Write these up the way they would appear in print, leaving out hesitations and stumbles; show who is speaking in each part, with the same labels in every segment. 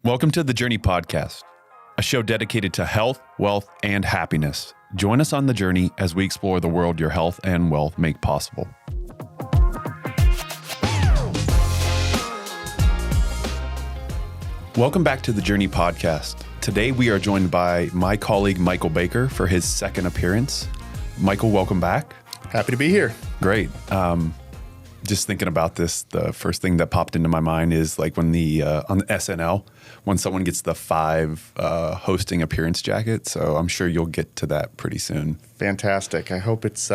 Speaker 1: Welcome to the Journey Podcast, a show dedicated to health, wealth, and happiness. Join us on the journey as we explore the world your health and wealth make possible. Welcome back to the Journey Podcast. Today we are joined by my colleague Michael Baker for his second appearance. Michael, welcome back.
Speaker 2: Happy to be here.
Speaker 1: Great. Just thinking about this, the first thing that popped into my mind is like when on the SNL, when someone gets the 5 hosting appearance jacket. So I'm sure you'll get to that pretty soon.
Speaker 2: Fantastic. I hope it's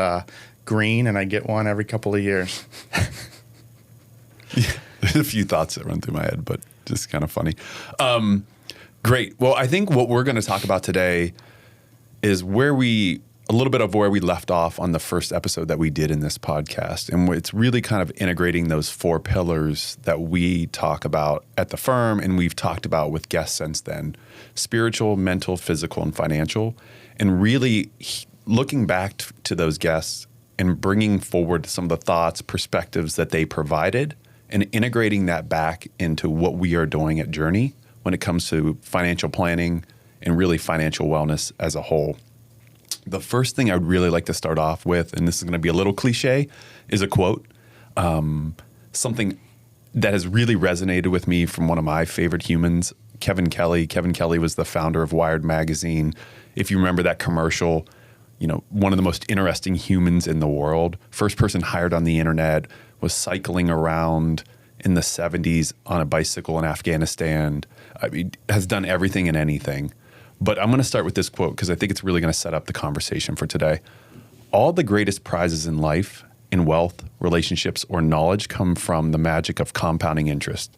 Speaker 2: green and I get one every couple of years.
Speaker 1: Yeah, there's a few thoughts that run through my head, but just kind of funny. Great. Well, I think what we're going to talk about today is a little bit of where we left off on the first episode that we did in this podcast. And it's really kind of integrating those 4 pillars that we talk about at the firm and we've talked about with guests since then: spiritual, mental, physical, and financial. And really looking back to those guests and bringing forward some of the thoughts, perspectives that they provided and integrating that back into what we are doing at Journey when it comes to financial planning and really financial wellness as a whole. The first thing I would really like to start off with, and this is going to be a little cliche, is a quote. Something that has really resonated with me from one of my favorite humans, Kevin Kelly. Kevin Kelly was the founder of Wired magazine. If you remember that commercial, one of the most interesting humans in the world, first person hired on the internet, was cycling around in the 70s on a bicycle in Afghanistan. Has done everything and anything. But I'm going to start with this quote because I think it's really going to set up the conversation for today. All the greatest prizes in life, in wealth, relationships, or knowledge come from the magic of compounding interest.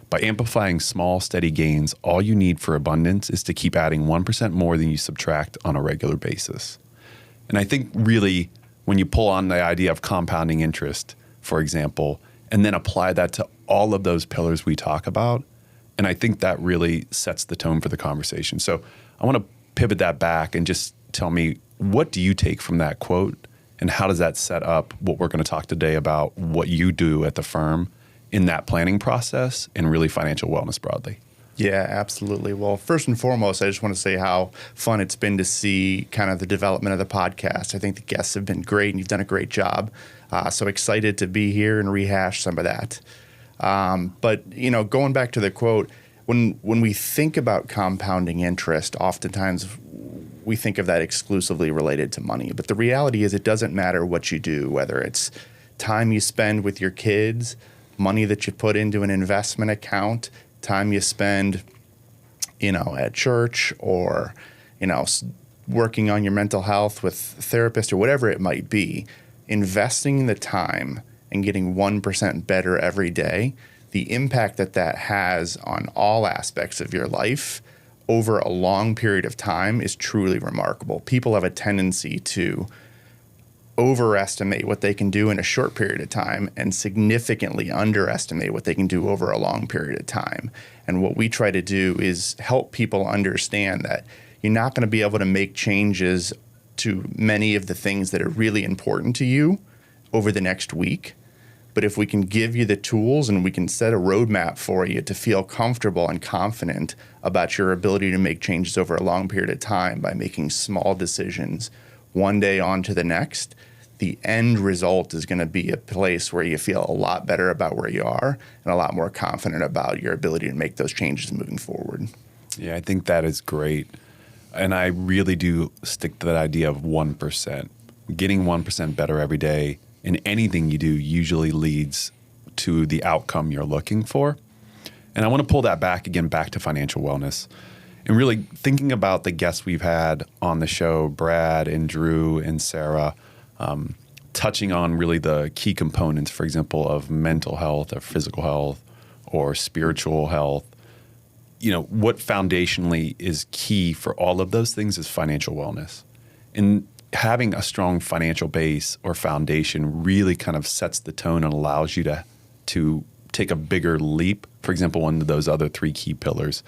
Speaker 1: By amplifying small, steady gains, all you need for abundance is to keep adding 1% more than you subtract on a regular basis. And I think really when you pull on the idea of compounding interest, for example, and then apply that to all of those pillars we talk about, and I think that really sets the tone for the conversation. So I want to pivot that back and just tell me, what do you take from that quote and how does that set up what we're going to talk today about what you do at the firm in that planning process and really financial wellness broadly?
Speaker 2: Yeah, absolutely. Well, first and foremost, I just want to say how fun it's been to see kind of the development of the podcast. I think the guests have been great and you've done a great job. So excited to be here and rehash some of that. But going back to the quote, when we think about compounding interest, oftentimes we think of that exclusively related to money. But the reality is it doesn't matter what you do, whether it's time you spend with your kids, money that you put into an investment account, time you spend, at church or, working on your mental health with a therapist or whatever it might be, investing the time and getting 1% better every day, the impact that has on all aspects of your life over a long period of time is truly remarkable. People have a tendency to overestimate what they can do in a short period of time and significantly underestimate what they can do over a long period of time. And what we try to do is help people understand that you're not going to be able to make changes to many of the things that are really important to you over the next week. But if we can give you the tools and we can set a roadmap for you to feel comfortable and confident about your ability to make changes over a long period of time by making small decisions one day on to the next, the end result is going to be a place where you feel a lot better about where you are and a lot more confident about your ability to make those changes moving forward.
Speaker 1: Yeah, I think that is great. And I really do stick to that idea of 1%. Getting 1% better every day in anything you do usually leads to the outcome you're looking for. And I want to pull that back to financial wellness and really thinking about the guests we've had on the show, Brad and Drew and Sarah, touching on really the key components, for example, of mental health or physical health or spiritual health. What foundationally is key for all of those things is financial wellness. And having a strong financial base or foundation really kind of sets the tone and allows you to take a bigger leap, for example, one of those other 3 key pillars.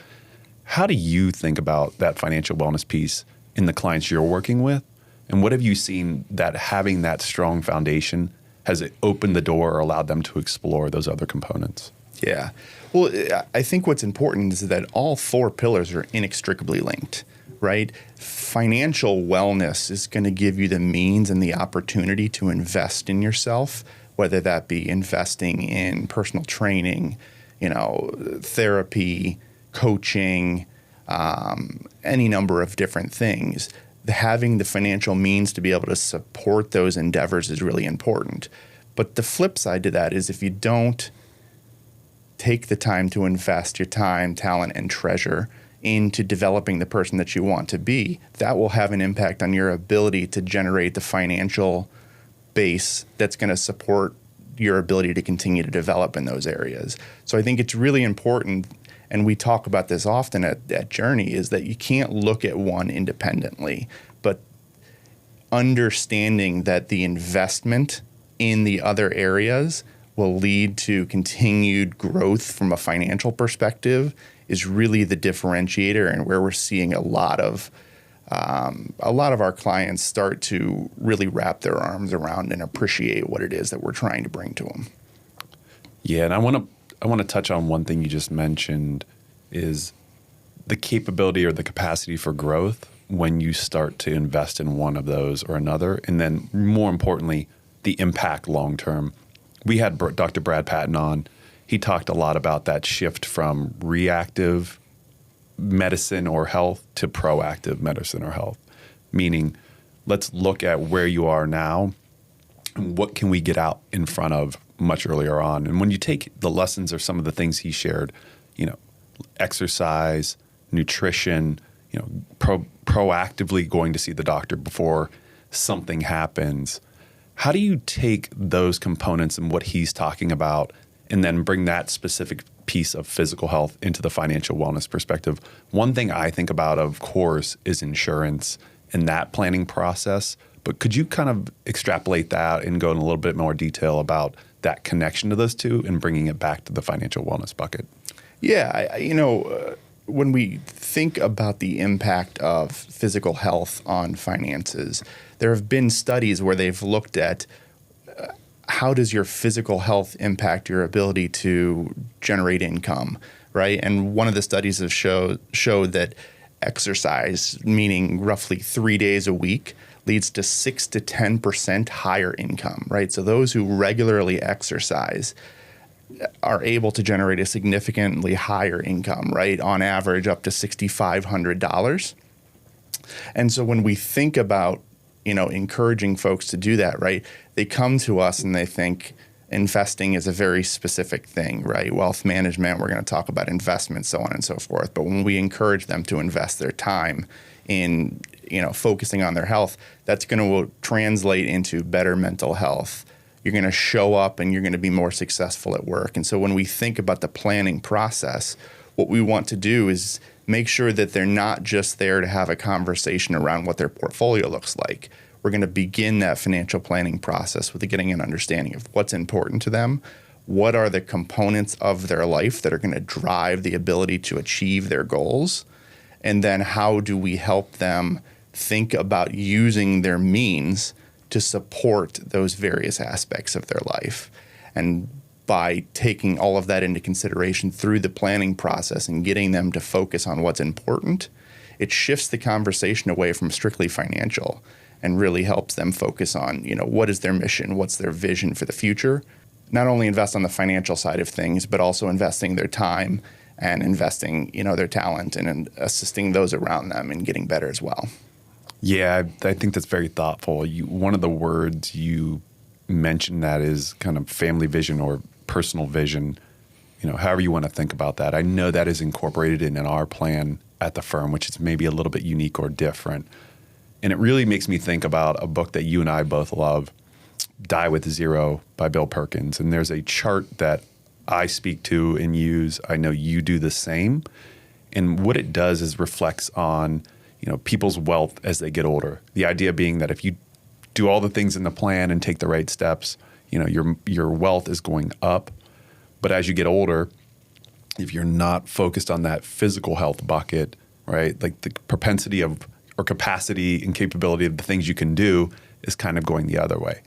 Speaker 1: How do you think about that financial wellness piece in the clients you're working with? And what have you seen that having that strong foundation, has it opened the door or allowed them to explore those other components?
Speaker 2: Yeah. Well, I think what's important is that all four pillars are inextricably linked, right? Financial wellness is going to give you the means and the opportunity to invest in yourself, whether that be investing in personal training, therapy, coaching, any number of different things. Having the financial means to be able to support those endeavors is really important. But the flip side to that is if you don't take the time to invest your time, talent, and treasure into developing the person that you want to be, that will have an impact on your ability to generate the financial base that's going to support your ability to continue to develop in those areas. So I think it's really important, and we talk about this often at Journey, is that you can't look at one independently, but understanding that the investment in the other areas will lead to continued growth from a financial perspective is really the differentiator, and where we're seeing a lot of our clients start to really wrap their arms around and appreciate what it is that we're trying to bring to them.
Speaker 1: Yeah, and I want to touch on one thing you just mentioned is the capability or the capacity for growth when you start to invest in one of those or another, and then more importantly, the impact long term. We had Dr. Brad Patton on. He talked a lot about that shift from reactive medicine or health to proactive medicine or health, meaning let's look at where you are now and what can we get out in front of much earlier on. And when you take the lessons or some of the things he shared, exercise, nutrition, proactively going to see the doctor before something happens. How do you take those components and what he's talking about and then bring that specific piece of physical health into the financial wellness perspective? One thing I think about, of course, is insurance and that planning process. But could you kind of extrapolate that and go in a little bit more detail about that connection to those two and bringing it back to the financial wellness bucket?
Speaker 2: Yeah, when we think about the impact of physical health on finances, there have been studies where they've looked at how does your physical health impact your ability to generate income, right? And one of the studies have showed that exercise, meaning roughly 3 days a week, leads to 6 to 10% higher income, right? So those who regularly exercise are able to generate a significantly higher income, right? On average, up to $6,500. And so when we think about, encouraging folks to do that, right? They come to us and they think investing is a very specific thing, right? Wealth management, we're going to talk about investments, so on and so forth. But when we encourage them to invest their time in, focusing on their health, that's going to translate into better mental health. You're going to show up and you're going to be more successful at work. And so when we think about the planning process, what we want to do is make sure that they're not just there to have a conversation around what their portfolio looks like. We're going to begin that financial planning process with getting an understanding of what's important to them, what are the components of their life that are going to drive the ability to achieve their goals, and then how do we help them think about using their means to support those various aspects of their life. And by taking all of that into consideration through the planning process and getting them to focus on what's important, it shifts the conversation away from strictly financial and really helps them focus on, what is their mission, what's their vision for the future. Not only invest on the financial side of things, but also investing their time and investing, their talent and assisting those around them and getting better as well.
Speaker 1: Yeah, I think that's very thoughtful. One of the words you mentioned that is kind of family vision or personal vision, however you want to think about that. I know that is incorporated in our plan at the firm, which is maybe a little bit unique or different. And it really makes me think about a book that you and I both love, Die with Zero by Bill Perkins. And there's a chart that I speak to and use. I know you do the same. And what it does is reflects on people's wealth as they get older. The idea being that if you do all the things in the plan and take the right steps, your wealth is going up. But as you get older, if you're not focused on that physical health bucket, right, like the propensity of or capacity and capability of the things you can do is kind of going the other way.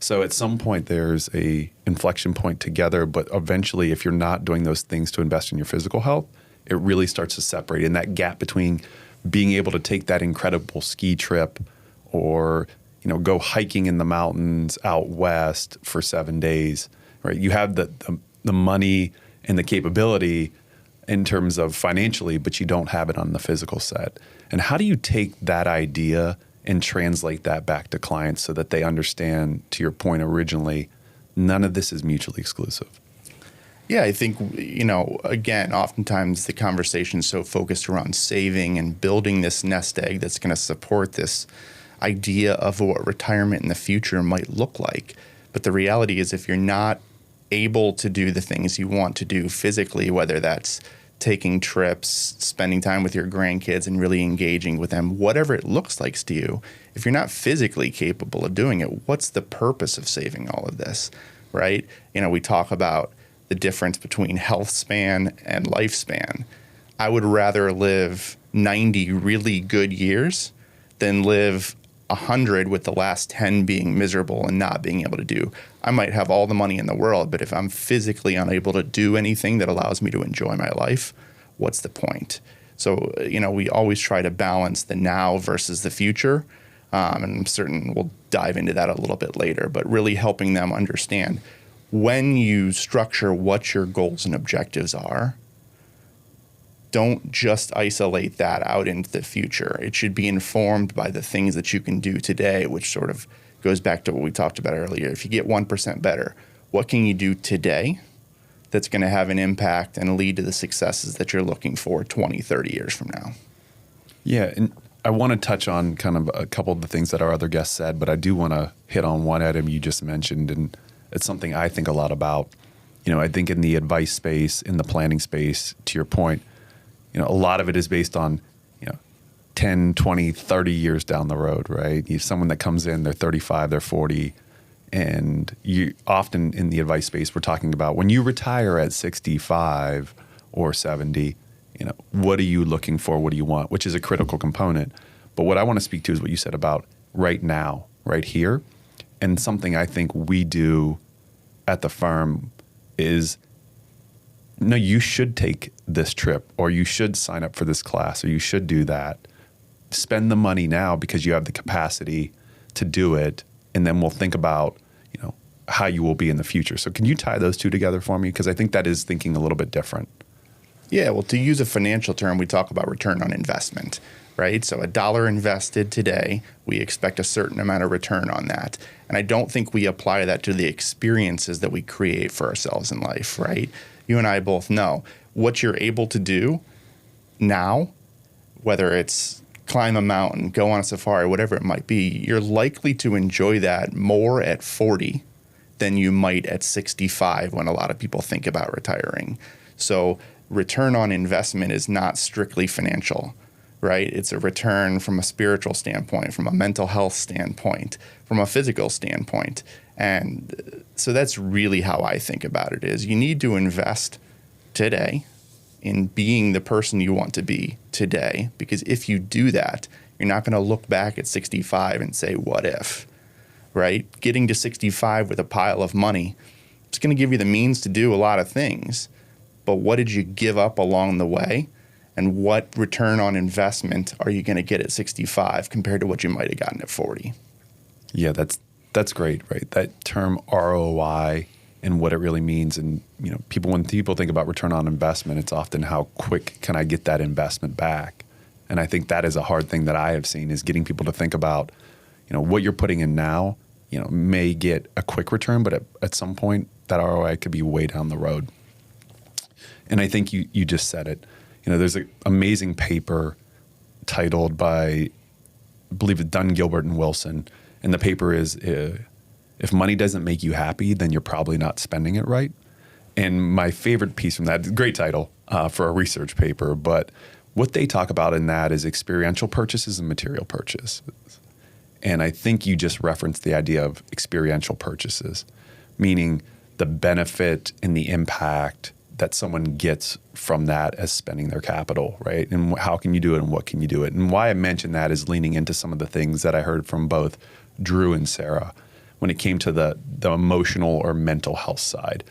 Speaker 1: So at some point there's a inflection point together, but eventually if you're not doing those things to invest in your physical health, it really starts to separate. And that gap between being able to take that incredible ski trip or, go hiking in the mountains out west for 7 days, right? You have the money and the capability in terms of financially, but you don't have it on the physical set. And how do you take that idea and translate that back to clients so that they understand, to your point originally, none of this is mutually exclusive?
Speaker 2: Yeah, I think, again, oftentimes the conversation is so focused around saving and building this nest egg that's going to support this idea of what retirement in the future might look like. But the reality is if you're not able to do the things you want to do physically, whether that's taking trips, spending time with your grandkids and really engaging with them, whatever it looks like to you, if you're not physically capable of doing it, what's the purpose of saving all of this, right? We talk about the difference between health span and lifespan. I would rather live 90 really good years than live 100 with the last 10 being miserable and not being able to do. I might have all the money in the world, but if I'm physically unable to do anything that allows me to enjoy my life, what's the point? So, we always try to balance the now versus the future. And I'm certain we'll dive into that a little bit later, but really helping them understand when you structure what your goals and objectives are, don't just isolate that out into the future. It should be informed by the things that you can do today, which sort of goes back to what we talked about earlier. If you get 1% better, what can you do today that's going to have an impact and lead to the successes that you're looking for 20, 30 years from now?
Speaker 1: Yeah, and I want to touch on kind of a couple of the things that our other guests said, but I do want to hit on one item you just mentioned, and it's something I think a lot about. I think in the advice space, in the planning space, to your point, a lot of it is based on, 10, 20, 30 years down the road, right? You have someone that comes in, they're 35, they're 40, and you often in the advice space, we're talking about when you retire at 65 or 70, what are you looking for? What do you want? Which is a critical component. But what I want to speak to is what you said about right now, right here. And something I think we do at the firm is, no, you should take this trip, or you should sign up for this class, or you should do that. Spend the money now because you have the capacity to do it, and then we'll think about, how you will be in the future. So can you tie those two together for me? Because I think that is thinking a little bit different.
Speaker 2: Yeah, well, to use a financial term, we talk about return on investment, right? So $1 invested today, we expect a certain amount of return on that. And I don't think we apply that to the experiences that we create for ourselves in life, right? You and I both know what you're able to do now, whether it's climb a mountain, go on a safari, whatever it might be, you're likely to enjoy that more at 40 than you might at 65 when a lot of people think about retiring. So return on investment is not strictly financial, right? It's a return from a spiritual standpoint, from a mental health standpoint, from a physical standpoint. And so that's really how I think about it is you need to invest today in being the person you want to be today, because if you do that, you're not going to look back at 65 and say, what if, right? Getting to 65 with a pile of money, it's going to give you the means to do a lot of things, but what did you give up along the way? And what return on investment are you going to get at 65 compared to what you might have gotten at 40?
Speaker 1: Yeah, that's great, right? That term ROI and what it really means. And, when people think about return on investment, it's often how quick can I get that investment back? And I think that is a hard thing that I have seen is getting people to think about, what you're putting in now, may get a quick return, but at some point that ROI could be way down the road. And I think you just said it. There's an amazing paper titled by, I believe it's Dunn, Gilbert, and Wilson. And the paper is, if money doesn't make you happy, then you're probably not spending it right. And my favorite piece from that, great title for a research paper, but what they talk about in that is experiential purchases and material purchases. And I think you just referenced the idea of experiential purchases, meaning the benefit and the impact that someone gets from that as spending their capital, right? And how can you do it and what can you do it? And why I mention that is leaning into some of the things that I heard from both Drew and Sarah when it came to the emotional or mental health side.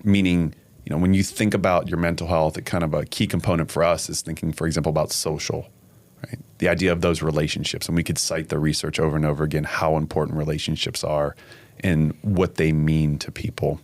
Speaker 1: Meaning, when you think about your mental health, it kind of a key component for us is thinking, for example, about social, right? The idea of those relationships. And we could cite the research over and over again, how important relationships are and what they mean to people.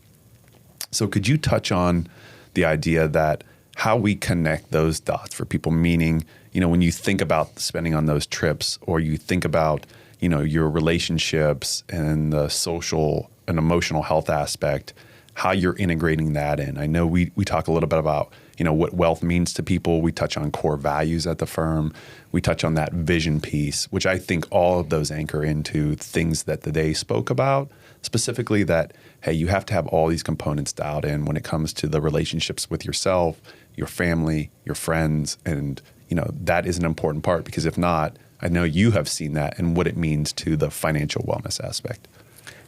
Speaker 1: So could you touch on the idea that how we connect those dots for people, meaning, when you think about spending on those trips, or you think about, your relationships and the social and emotional health aspect, how you're integrating that in. I know we talk a little bit about, what wealth means to people. We touch on core values at the firm. We touch on that vision piece, which I think all of those anchor into things that they spoke about, specifically that, hey, you have to have all these components dialed in when it comes to the relationships with yourself, your family, your friends, and that is an important part, because if not, I know you have seen that and what it means to the financial wellness aspect.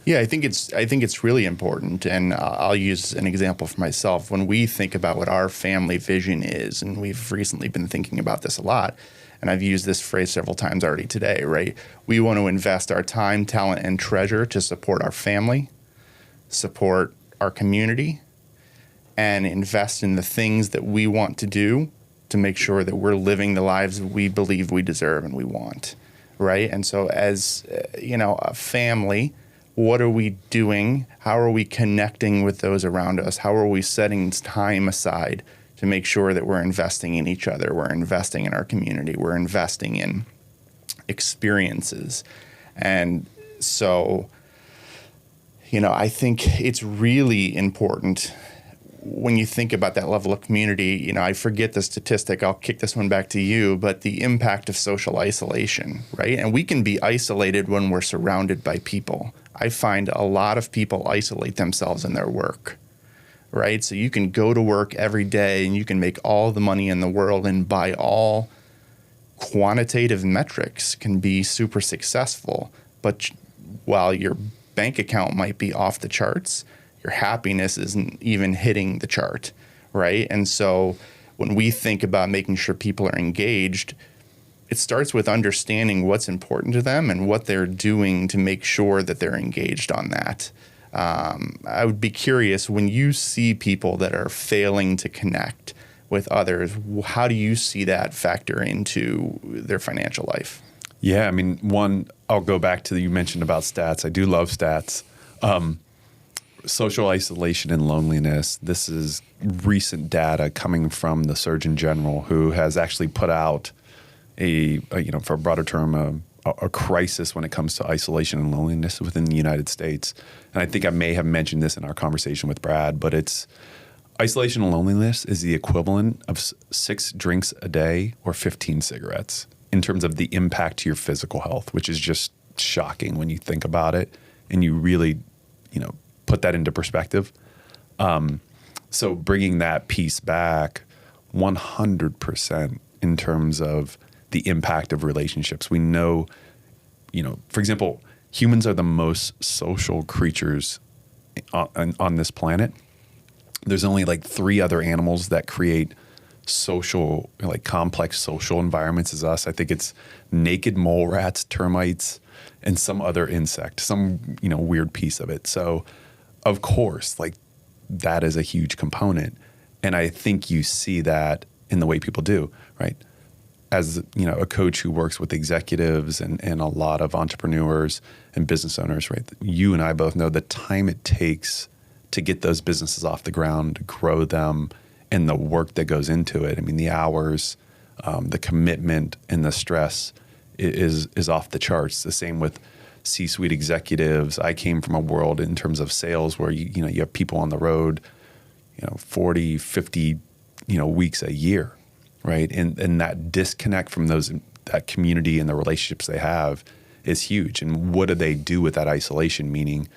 Speaker 2: Yeah, I think it's really important, and I'll use an example for myself. When we think about what our family vision is, and we've recently been thinking about this a lot, and I've used this phrase several times already today, right? We want to invest our time, talent, and treasure to support our family, support our community, and invest in the things that we want to do to make sure that we're living the lives we believe we deserve and we want, right? And so as, a family, what are we doing? How are we connecting with those around us? How are we setting time aside to make sure that we're investing in each other? We're investing in our community. We're investing in experiences. And so, I think it's really important when you think about that level of community. I forget the statistic. I'll kick this one back to you, but the impact of social isolation, right? And we can be isolated when we're surrounded by people. I find a lot of people isolate themselves in their work, right? So you can go to work every day and you can make all the money in the world, and by all quantitative metrics can be super successful. But while your bank account might be off the charts, your happiness isn't even hitting the chart, right? And so when we think about making sure people are engaged, it starts with understanding what's important to them and what they're doing to make sure that they're engaged on that. I would be curious, when you see people that are failing to connect with others, how do you see that factor into their financial life?
Speaker 1: Yeah, one, I'll go back to you mentioned about stats. I do love stats. Social isolation and loneliness. This is recent data coming from the Surgeon General, who has actually put out for a broader term, a crisis when it comes to isolation and loneliness within the United States. And I think I may have mentioned this in our conversation with Brad, but it's isolation and loneliness is the equivalent of 6 drinks a day or 15 cigarettes in terms of the impact to your physical health, which is just shocking when you think about it and you really, put that into perspective. So bringing that piece back 100% in terms of the impact of relationships. We know, for example, humans are the most social creatures on this planet. There's only 3 other animals that create social, complex social environments as us. I think it's naked mole rats, termites, and some other insect, some, weird piece of it. So of course, that is a huge component. And I think you see that in the way people do, right? As a coach who works with executives and a lot of entrepreneurs and business owners, right? You and I both know the time it takes to get those businesses off the ground, to grow them, and the work that goes into it. The hours, the commitment, and the stress is off the charts. The same with C-suite executives. I came from a world in terms of sales where you have people on the road, 40, 50, weeks a year. Right. And that disconnect from that community and the relationships they have is huge. And what do they do with that isolation? Meaning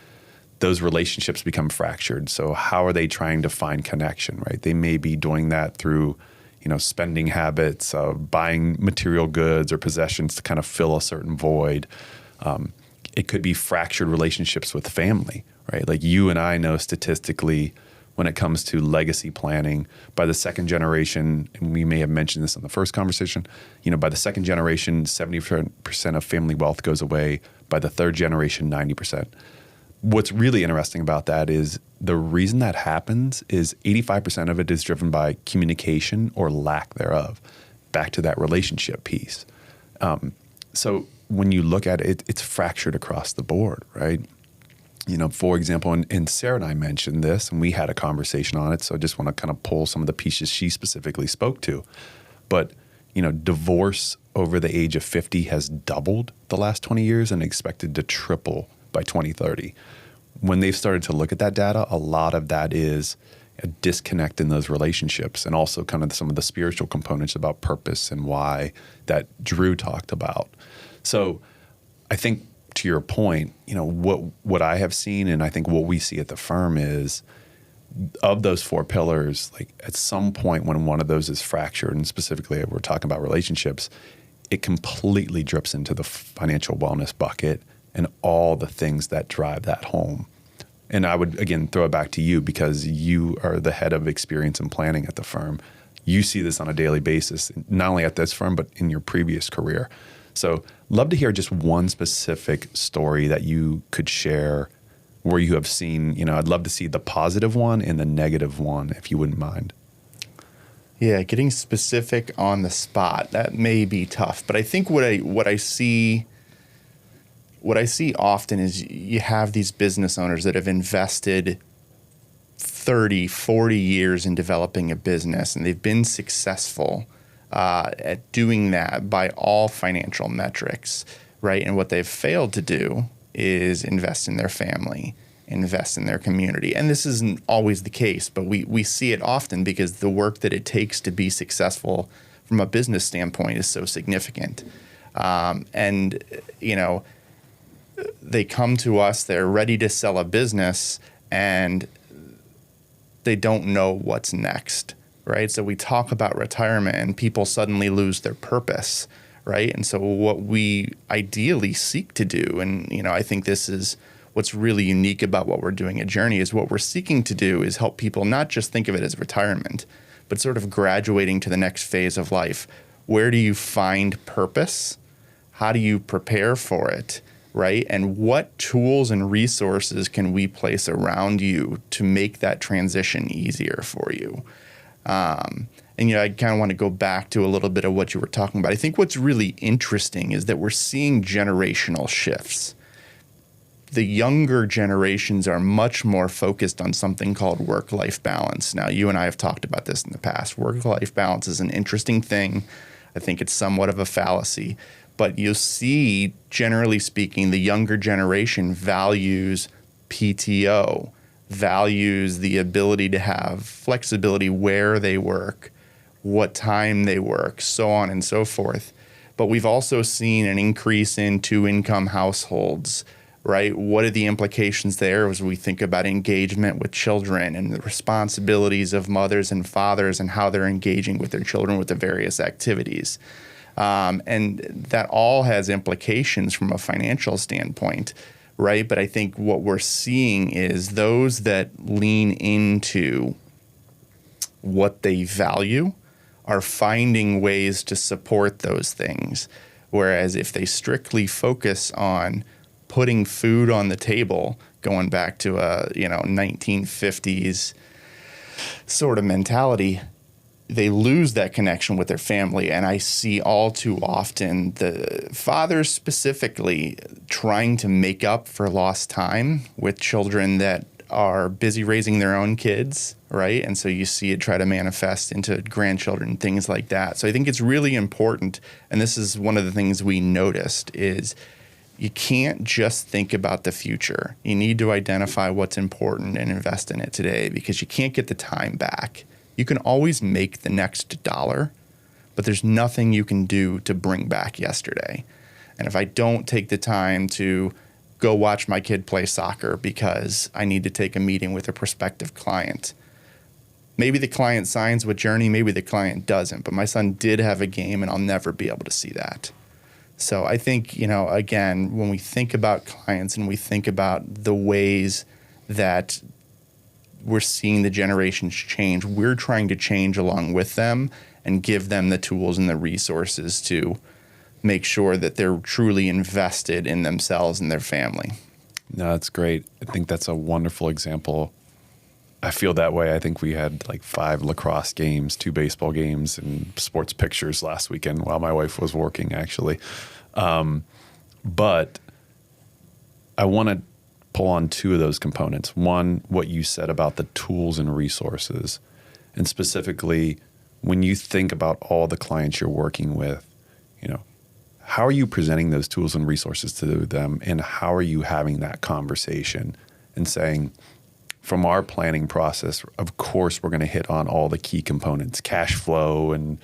Speaker 1: those relationships become fractured. So how are they trying to find connection? Right. They may be doing that through, spending habits, buying material goods or possessions to kind of fill a certain void. It could be fractured relationships with family. Right. You and I know statistically, when it comes to legacy planning. By the second generation, and we may have mentioned this in the first conversation, by the second generation, 70% of family wealth goes away. By the third generation, 90%. What's really interesting about that is the reason that happens is 85% of it is driven by communication or lack thereof. Back to that relationship piece. So when you look at it, it's fractured across the board, right? For example, and Sarah and I mentioned this, and we had a conversation on it, so I just want to kind of pull some of the pieces she specifically spoke to. But, divorce over the age of 50 has doubled the last 20 years and expected to triple by 2030. When they've started to look at that data, a lot of that is a disconnect in those relationships, and also kind of some of the spiritual components about purpose and why that Drew talked about. So I think to your point, what I have seen, and I think what we see at the firm is, of those four pillars, like at some point when one of those is fractured, and specifically we're talking about relationships, it completely drips into the financial wellness bucket and all the things that drive that home. And I would, again, throw it back to you because you are the head of experience and planning at the firm. You see this on a daily basis, not only at this firm, but in your previous career. So love to hear just one specific story that you could share where you have seen, I'd love to see the positive one and the negative one, if you wouldn't mind.
Speaker 2: Yeah, getting specific on the spot, that may be tough. But I think what I see often is you have these business owners that have invested 30, 40 years in developing a business, and they've been successful at doing that by all financial metrics, right? And what they've failed to do is invest in their family, invest in their community. And this isn't always the case, but we see it often because the work that it takes to be successful from a business standpoint is so significant. They come to us, they're ready to sell a business, and they don't know what's next, right? So we talk about retirement and people suddenly lose their purpose, right? And so what we ideally seek to do, and I think this is what's really unique about what we're doing at Journey, is what we're seeking to do is help people not just think of it as retirement, but sort of graduating to the next phase of life. Where do you find purpose? How do you prepare for it? Right? And what tools and resources can we place around you to make that transition easier for you? I kind of want to go back to a little bit of what you were talking about. I think what's really interesting is that we're seeing generational shifts. The younger generations are much more focused on something called work-life balance. Now, you and I have talked about this in the past. Work-life balance is an interesting thing. I think it's somewhat of a fallacy. But you'll see, generally speaking, the younger generation values PTO, values the ability to have flexibility where they work, what time they work, so on and so forth. But we've also seen an increase in two-income households, right? What are the implications there as we think about engagement with children and the responsibilities of mothers and fathers and how they're engaging with their children with the various activities? And that all has implications from a financial standpoint, right? But I think what we're seeing is those that lean into what they value are finding ways to support those things. Whereas if they strictly focus on putting food on the table, going back to a 1950s sort of mentality, they lose that connection with their family. And I see all too often the fathers specifically trying to make up for lost time with children that are busy raising their own kids, right? And so you see it try to manifest into grandchildren, things like that. So I think it's really important, and this is one of the things we noticed, is you can't just think about the future. You need to identify what's important and invest in it today, because you can't get the time back. You can always make the next dollar, but there's nothing you can do to bring back yesterday. And if I don't take the time to go watch my kid play soccer because I need to take a meeting with a prospective client, maybe the client signs with Journey, maybe the client doesn't, but my son did have a game and I'll never be able to see that. So I think, again, when we think about clients and we think about the ways that we're seeing the generations change. We're trying to change along with them and give them the tools and the resources to make sure that they're truly invested in themselves and their family.
Speaker 1: No, that's great. I think that's a wonderful example. I feel that way. I think we had like 5 lacrosse games, 2 baseball games, and sports pictures last weekend while my wife was working, actually. But I want to pull on 2 of those components. One, what you said about the tools and resources, and specifically when you think about all the clients you're working with, how are you presenting those tools and resources to them, and how are you having that conversation and saying, from our planning process, of course, we're going to hit on all the key components, cash flow and,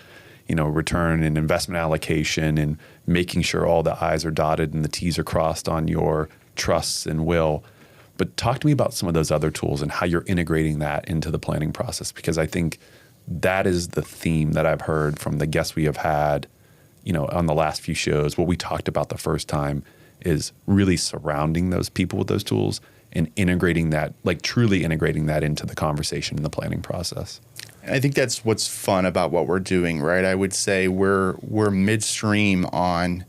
Speaker 1: return and investment allocation, and making sure all the I's are dotted and the T's are crossed on your trusts and will. But talk to me about some of those other tools and how you're integrating that into the planning process, because I think that is the theme that I've heard from the guests we have had, on the last few shows. What we talked about the first time is really surrounding those people with those tools and integrating that, like truly integrating that into the conversation and the planning process.
Speaker 2: I think that's what's fun about what we're doing, right? I would say we're midstream on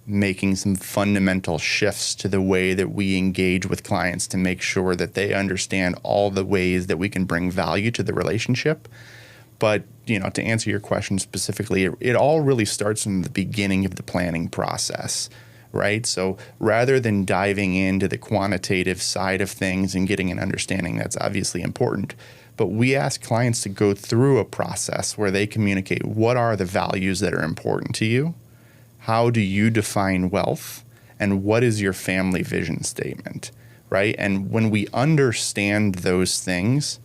Speaker 2: making some fundamental shifts to the way that we engage with clients to make sure that they understand all the ways that we can bring value to the relationship. But, to answer your question specifically, it all really starts in the beginning of the planning process, right? So rather than diving into the quantitative side of things and getting an understanding, that's obviously important. But we ask clients to go through a process where they communicate what are the values that are important to you, how do you define wealth, and what is your family vision statement, right? And when we understand those things,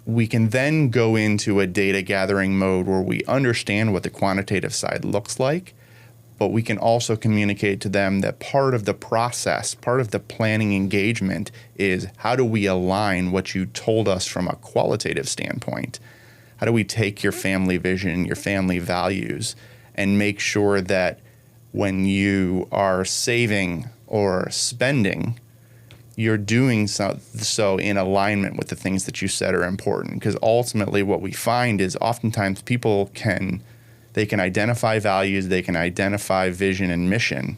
Speaker 2: we can then go into a data gathering mode where we understand what the quantitative side looks like, but we can also communicate to them that part of the process, part of the planning engagement is how do we align what you told us from a qualitative standpoint? How do we take your family vision, your family values, and make sure that when you are saving or spending, you're doing so in alignment with the things that you said are important? Because ultimately what we find is oftentimes people can identify values, they can identify vision and mission,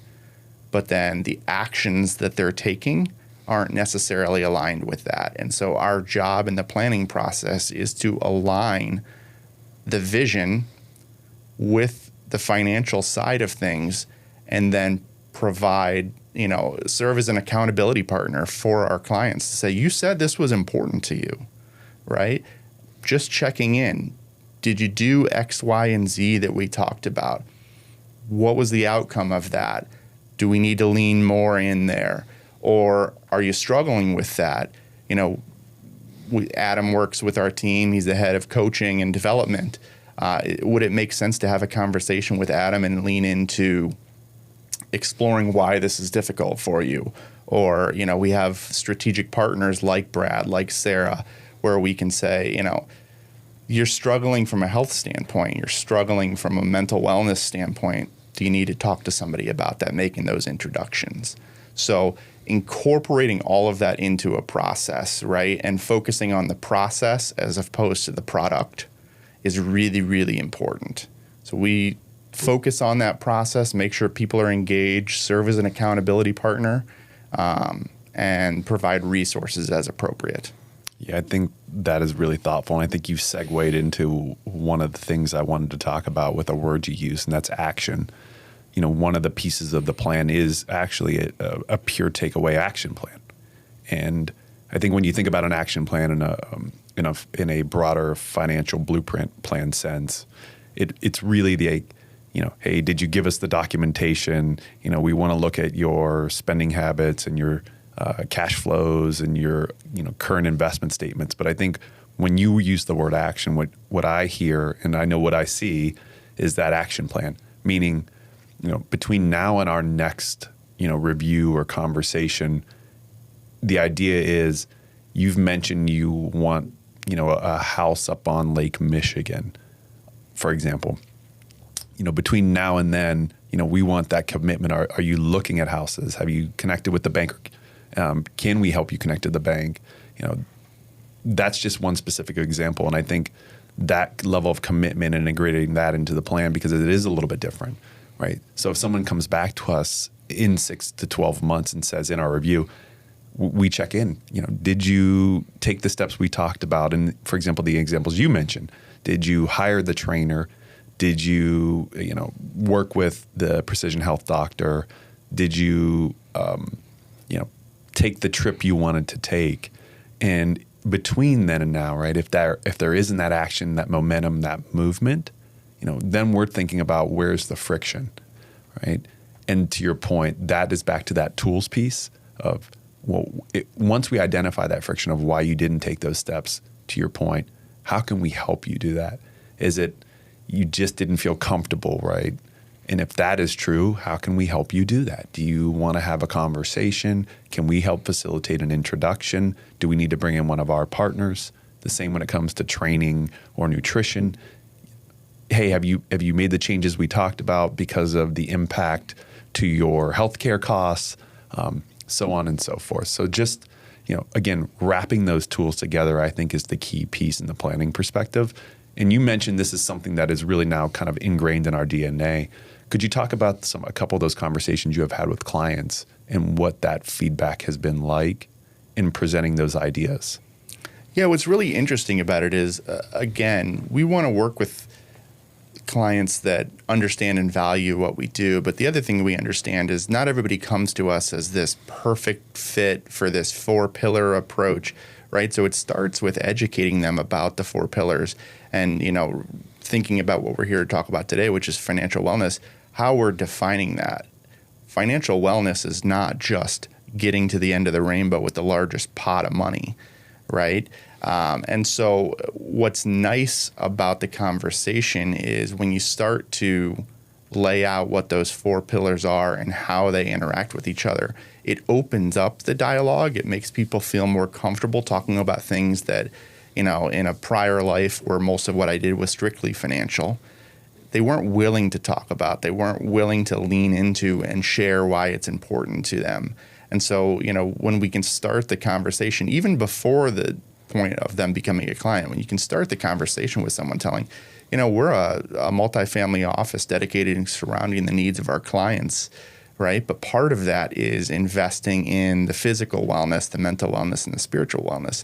Speaker 2: but then the actions that they're taking aren't necessarily aligned with that. And so our job in the planning process is to align the vision with the financial side of things, and then provide, serve as an accountability partner for our clients to say, you said this was important to you, right? Just checking in. Did you do X, Y, and Z that we talked about? What was the outcome of that? Do we need to lean more in there? Or are you struggling with that? Adam works with our team. He's the head of coaching and development. Would it make sense to have a conversation with Adam and lean into exploring why this is difficult for you? Or, we have strategic partners like Brad, like Sarah, where we can say, you're struggling from a health standpoint, you're struggling from a mental wellness standpoint. Do you need to talk to somebody about that, making those introductions? So incorporating all of that into a process, right, and focusing on the process as opposed to the product is really, really important. So we focus on that process, make sure people are engaged, serve as an accountability partner, and provide resources as appropriate.
Speaker 1: Yeah, I think that is really thoughtful. And I think you've segued into one of the things I wanted to talk about with a word you use, and that's action. One of the pieces of the plan is actually a pure takeaway action plan. And I think when you think about an action plan in a broader financial blueprint plan sense, it's really the, hey, did you give us the documentation? We want to look at your spending habits and your cash flows and your current investment statements. But I think when you use the word action, what I hear and I know what I see is that action plan, meaning between now and our next review or conversation, the idea is you've mentioned you want a house up on Lake Michigan, for example. Between now and then, we want that commitment. Are you looking at houses? Have you connected with the banker? Can we help you connect to the bank? that's just one specific example. And I think that level of commitment and integrating that into the plan, because it is a little bit different, right? So if someone comes back to us in 6 to 12 months and says in our review, we check in, did you take the steps we talked about? And for example, the examples you mentioned, did you hire the trainer? Did you, work with the precision health doctor? Did you, take the trip you wanted to take? And between then and now, right, if there isn't that action, that momentum, that movement, then we're thinking about where's the friction, right? And to your point, that is back to that tools piece of, once we identify that friction of why you didn't take those steps, to your point, how can we help you do that? Is it you just didn't feel comfortable, right? And if that is true, how can we help you do that? Do you want to have a conversation? Can we help facilitate an introduction? Do we need to bring in one of our partners? The same when it comes to training or nutrition. Hey, have you made the changes we talked about because of the impact to your healthcare costs, so on and so forth. So just, again, wrapping those tools together, I think, is the key piece in the planning perspective. And you mentioned this is something that is really now kind of ingrained in our DNA. Could you talk about a couple of those conversations you have had with clients and what that feedback has been like in presenting those ideas?
Speaker 2: Yeah, what's really interesting about it is, again, we want to work with clients that understand and value what we do. But the other thing we understand is not everybody comes to us as this perfect fit for this 4-pillar approach, right? So it starts with educating them about the 4 pillars and, thinking about what we're here to talk about today, which is financial wellness, how we're defining that. Financial wellness is not just getting to the end of the rainbow with the largest pot of money, right? And so what's nice about the conversation is when you start to lay out what those 4 pillars are and how they interact with each other, it opens up the dialogue. It makes people feel more comfortable talking about things that, in a prior life where most of what I did was strictly financial, they weren't willing to talk about. They weren't willing to lean into and share why it's important to them. And so, when we can start the conversation, even before the point of them becoming a client, when you can start the conversation with someone telling, we're a multifamily office dedicated and surrounding the needs of our clients, right? But part of that is investing in the physical wellness, the mental wellness, and the spiritual wellness.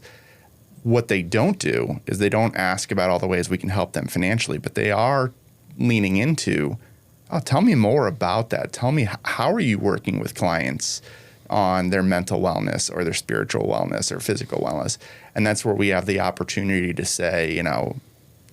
Speaker 2: What they don't do is they don't ask about all the ways we can help them financially, but they are leaning into, tell me more about that. Tell me, how are you working with clients on their mental wellness or their spiritual wellness or physical wellness? And that's where we have the opportunity to say,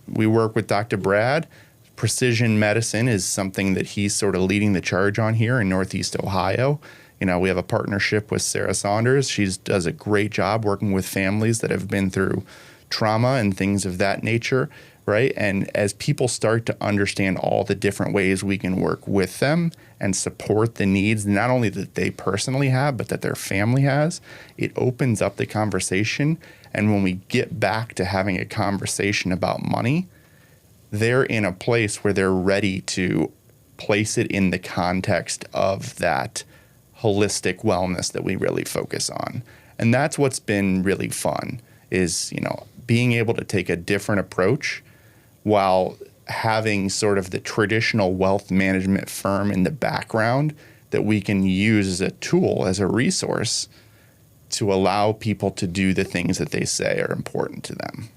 Speaker 2: we work with Dr. Brad. Precision medicine is something that he's sort of leading the charge on here in Northeast Ohio. We have a partnership with Sarah Saunders. She does a great job working with families that have been through trauma and things of that nature, right? And as people start to understand all the different ways we can work with them and support the needs, not only that they personally have, but that their family has, it opens up the conversation. And when we get back to having a conversation about money, they're in a place where they're ready to place it in the context of that holistic wellness that we really focus on. And that's what's been really fun is, being able to take a different approach while having sort of the traditional wealth management firm in the background that we can use as a tool, as a resource to allow people to do the things that they say are important to them.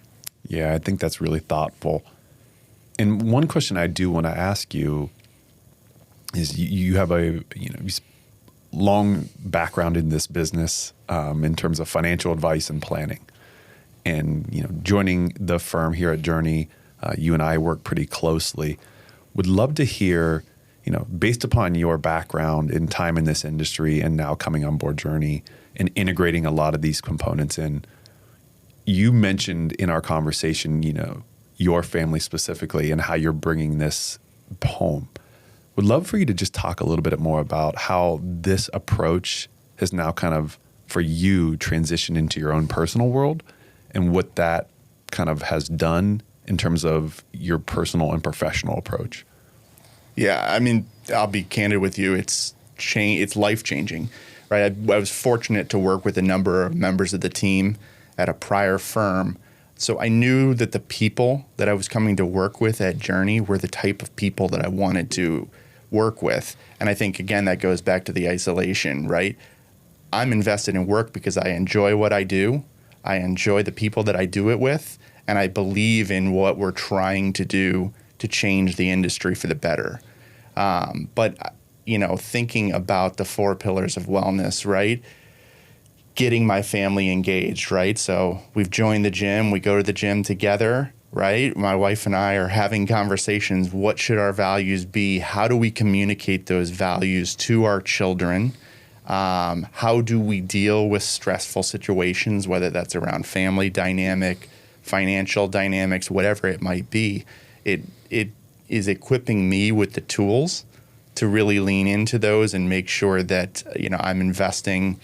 Speaker 1: Yeah, I think that's really thoughtful. And one question I do want to ask you is you have a long background in this business in terms of financial advice and planning. And joining the firm here at Journey, you and I work pretty closely. Would love to hear, based upon your background in time in this industry and now coming on board Journey and integrating a lot of these components in, you mentioned in our conversation, your family specifically and how you're bringing this home. Would love for you to just talk a little bit more about how this approach has now kind of, for you, transitioned into your own personal world and what that kind of has done in terms of your personal and professional approach.
Speaker 2: Yeah, I mean, I'll be candid with you. It's life-changing, right? I was fortunate to work with a number of members of the team at a prior firm. So I knew that the people that I was coming to work with at Journey were the type of people that I wanted to work with. And I think, again, that goes back to the isolation, right? I'm invested in work because I enjoy what I do. I enjoy the people that I do it with. And I believe in what we're trying to do to change the industry for the better. But, thinking about the 4 pillars of wellness, right? Getting my family engaged, right? So we've joined the gym. We go to the gym together, right? My wife and I are having conversations. What should our values be? How do we communicate those values to our children? How do we deal with stressful situations, whether that's around family dynamic, financial dynamics, whatever it might be? It is equipping me with the tools to really lean into those and make sure that, I'm investing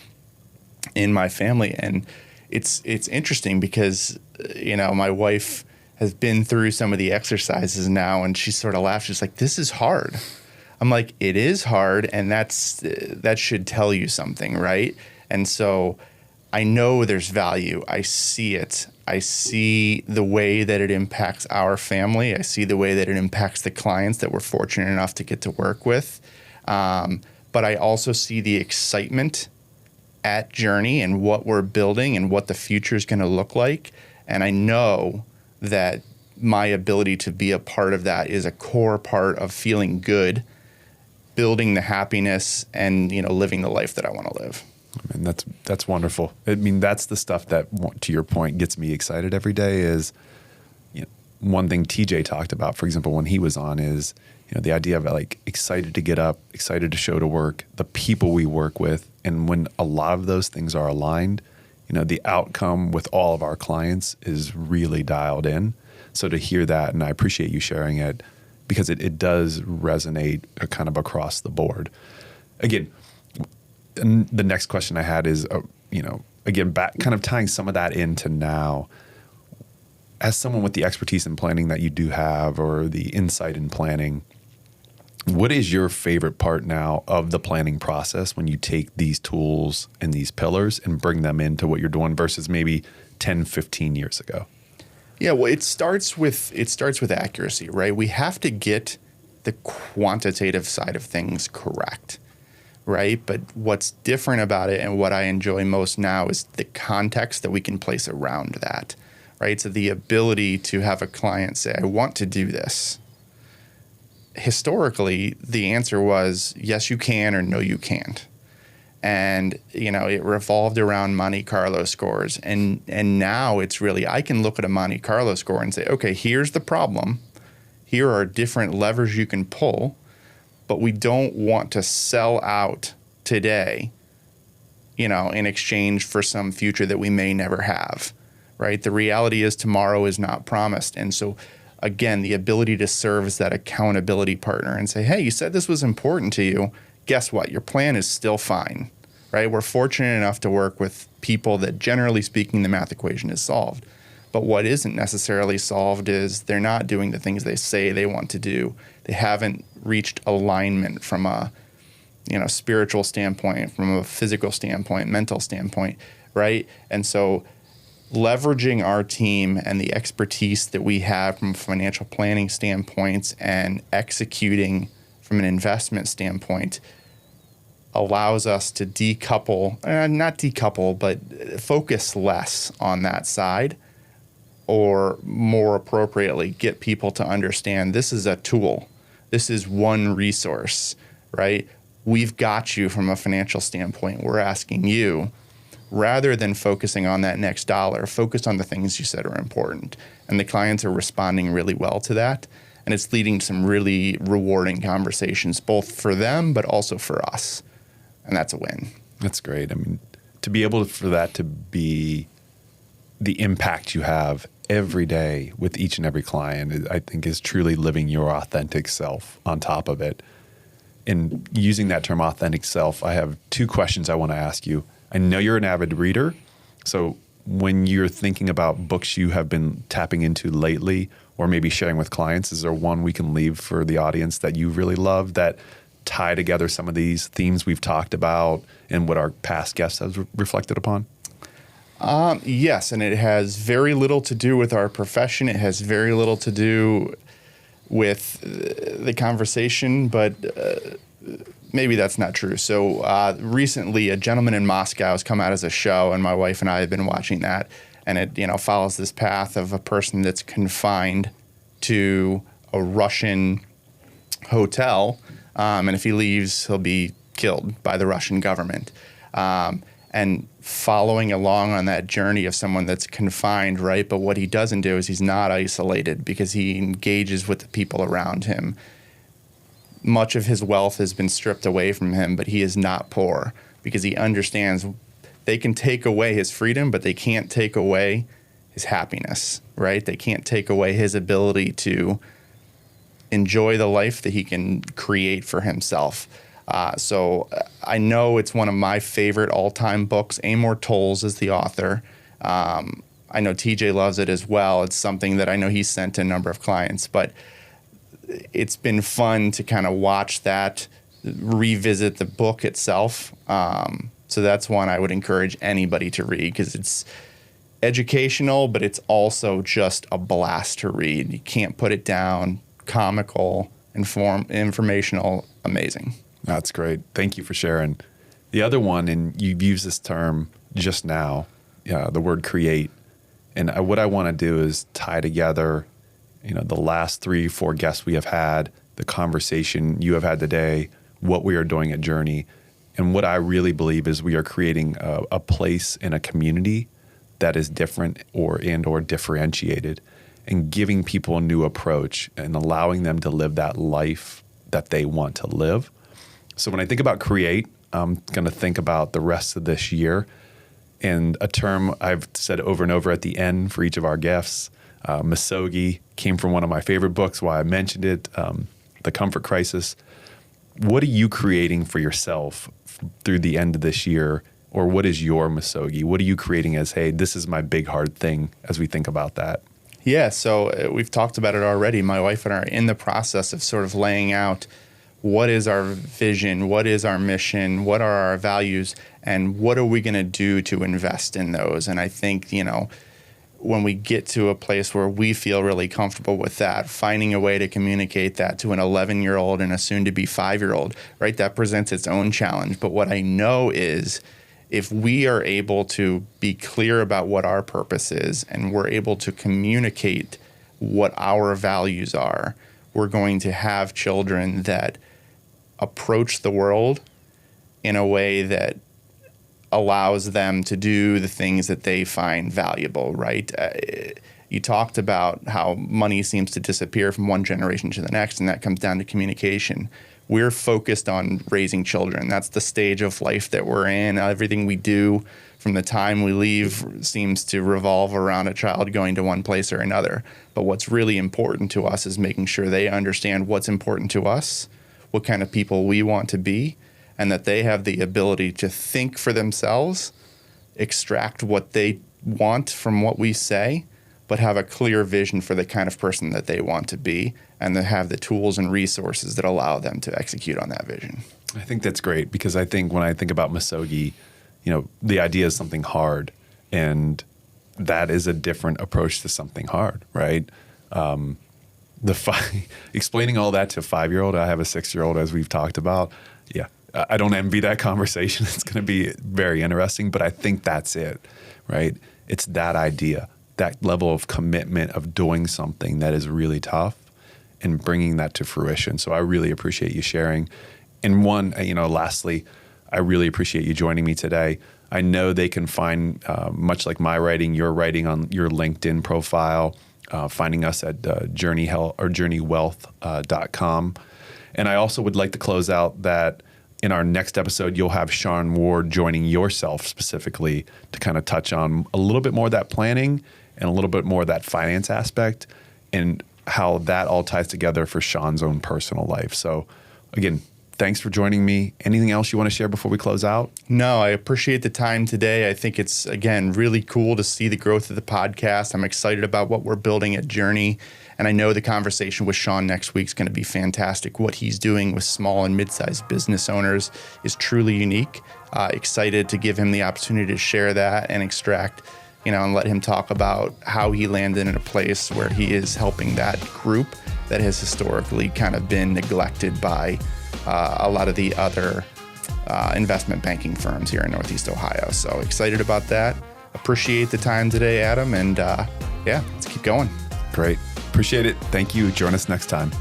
Speaker 2: in my family. And it's interesting because, my wife has been through some of the exercises now, and she sort of laughs. She's like, "This is hard." I'm like, "It is hard, and that should tell you something, right?" And so I know there's value. I see it. I see the way that it impacts our family. I see the way that it impacts the clients that we're fortunate enough to get to work with. But I also see the excitement at Journey and what we're building and what the future is going to look like. And I know that my ability to be a part of that is a core part of feeling good, building the happiness, and living the life that I want to live.
Speaker 1: I mean, that's wonderful. I mean, that's the stuff that, to your point, gets me excited every day. Is one thing TJ talked about, for example, when he was on, is the idea of like excited to get up, excited to show to work, the people we work with, and when a lot of those things are aligned, the outcome with all of our clients is really dialed in. So to hear that, and I appreciate you sharing it, because it does resonate kind of across the board. Again, and the next question I had is, again, back kind of tying some of that into now, as someone with the expertise in planning that you do have, or the insight in planning, what is your favorite part now of the planning process when you take these tools and these pillars and bring them into what you're doing versus maybe 10, 15 years ago?
Speaker 2: Yeah, well, it starts with accuracy, right? We have to get the quantitative side of things correct, right? But what's different about it, and what I enjoy most now, is the context that we can place around that, right? So the ability to have a client say, "I want to do this." Historically, the answer was yes, you can, or no, you can't. And, it revolved around Monte Carlo scores. And now it's really, I can look at a Monte Carlo score and say, okay, here's the problem. Here are different levers you can pull, but we don't want to sell out today, in exchange for some future that we may never have, right? The reality is tomorrow is not promised. And so, again, the ability to serve as that accountability partner and say, "Hey, you said this was important to you. Guess what? Your plan is still fine," right? We're fortunate enough to work with people that, generally speaking, the math equation is solved. But what isn't necessarily solved is they're not doing the things they say they want to do. They haven't reached alignment from a spiritual standpoint, from a physical standpoint, mental standpoint, right? And so leveraging our team and the expertise that we have from a financial planning standpoint and executing from an investment standpoint allows us to not decouple, but focus less on that side, or more appropriately, get people to understand this is a tool. This is one resource, right? We've got you from a financial standpoint. We're asking you, rather than focusing on that next dollar, focus on the things you said are important. And the clients are responding really well to that. And it's leading to some really rewarding conversations, both for them, but also for us. And that's a win.
Speaker 1: That's great. I mean, to be able for that to be the impact you have every day with each and every client, I think is truly living your authentic self on top of it. And using that term authentic self, I have 2 questions I want to ask you. I know you're an avid reader. So when you're thinking about books you have been tapping into lately, or maybe sharing with clients, is there one we can leave for the audience that you really love that tie together some of these themes we've talked about and what our past guests have reflected upon?
Speaker 2: Yes, and it has very little to do with our profession. It has very little to do with the conversation, but maybe that's not true. So recently, a Gentleman in Moscow has come out as a show, and my wife and I have been watching that. And it follows this path of a person that's confined to a Russian hotel, and if he leaves, he'll be killed by the Russian government. And following along on that journey of someone that's confined, right? But what he doesn't do is he's not isolated because he engages with the people around him. Much of his wealth has been stripped away from him, but he is not poor because he understands they can take away his freedom, but they can't take away his happiness, right? They can't take away his ability to enjoy the life that he can create for himself. So I know it's one of my favorite all-time books. Amor Tolls is the author. I know TJ loves it as well. It's something that I know he's sent to a number of clients, but it's been fun to kind of watch that, revisit the book itself. So that's one I would encourage anybody to read because it's educational, but it's also just a blast to read. You can't put it down. Comical, informational, amazing.
Speaker 1: That's great. Thank you for sharing. The other one, and you've used this term just now, the word create. And what I want to do is tie together, the last 3-4 guests we have had, the conversation you have had today, what we are doing at Journey. And what I really believe is we are creating a place in a community that is different or differentiated, and giving people a new approach and allowing them to live that life that they want to live. So when I think about create, I'm going to think about the rest of this year, and a term I've said over and over at the end for each of our guests, misogi, came from one of my favorite books, why I mentioned it, The Comfort Crisis. What are you creating for yourself through the end of this year? Or what is your misogi? What are you creating as, hey, this is my big hard thing as we think about that?
Speaker 2: Yeah, so we've talked about it already. My wife and I are in the process of sort of laying out what is our vision, what is our mission, what are our values, and what are we going to do to invest in those? And I think, when we get to a place where we feel really comfortable with that, finding a way to communicate that to an 11-year-old and a soon-to-be 5-year-old, right, that presents its own challenge. But what I know is if we are able to be clear about what our purpose is and we're able to communicate what our values are, we're going to have children that approach the world in a way that allows them to do the things that they find valuable, right? You talked about how money seems to disappear from one generation to the next, and that comes down to communication. We're focused on raising children. That's the stage of life that we're in. Everything we do from the time we leave seems to revolve around a child going to one place or another. But what's really important to us is making sure they understand what's important to us, what kind of people we want to be, and that they have the ability to think for themselves, extract what they want from what we say, but have a clear vision for the kind of person that they want to be, and to have the tools and resources that allow them to execute on that vision.
Speaker 1: I think that's great, because I think when I think about misogi, the idea is something hard, and that is a different approach to something hard, right? Explaining all that to a 5-year-old, I have a 6-year-old, as we've talked about. Yeah, I don't envy that conversation. It's going to be very interesting, but I think that's it, right? It's that idea, that level of commitment of doing something that is really tough and bringing that to fruition. So I really appreciate you sharing. And lastly, I really appreciate you joining me today. I know they can find, much like my writing, your writing on your LinkedIn profile, finding us at journeywealth.com. And I also would like to close out that in our next episode, you'll have Sean Ward joining yourself specifically to kind of touch on a little bit more of that planning and a little bit more of that finance aspect and how that all ties together for Sean's own personal life. So again, thanks for joining me. Anything else you want to share before we close out?
Speaker 2: No, I appreciate the time today. I think it's, again, really cool to see the growth of the podcast. I'm excited about what we're building at Journey. And I know the conversation with Sean next week is going to be fantastic. What he's doing with small and mid-sized business owners is truly unique. Excited to give him the opportunity to share that and extract, and let him talk about how he landed in a place where he is helping that group that has historically kind of been neglected by a lot of the other investment banking firms here in Northeast Ohio. So excited about that. Appreciate the time today, Adam. And let's keep going.
Speaker 1: Great. Appreciate it. Thank you. Join us next time.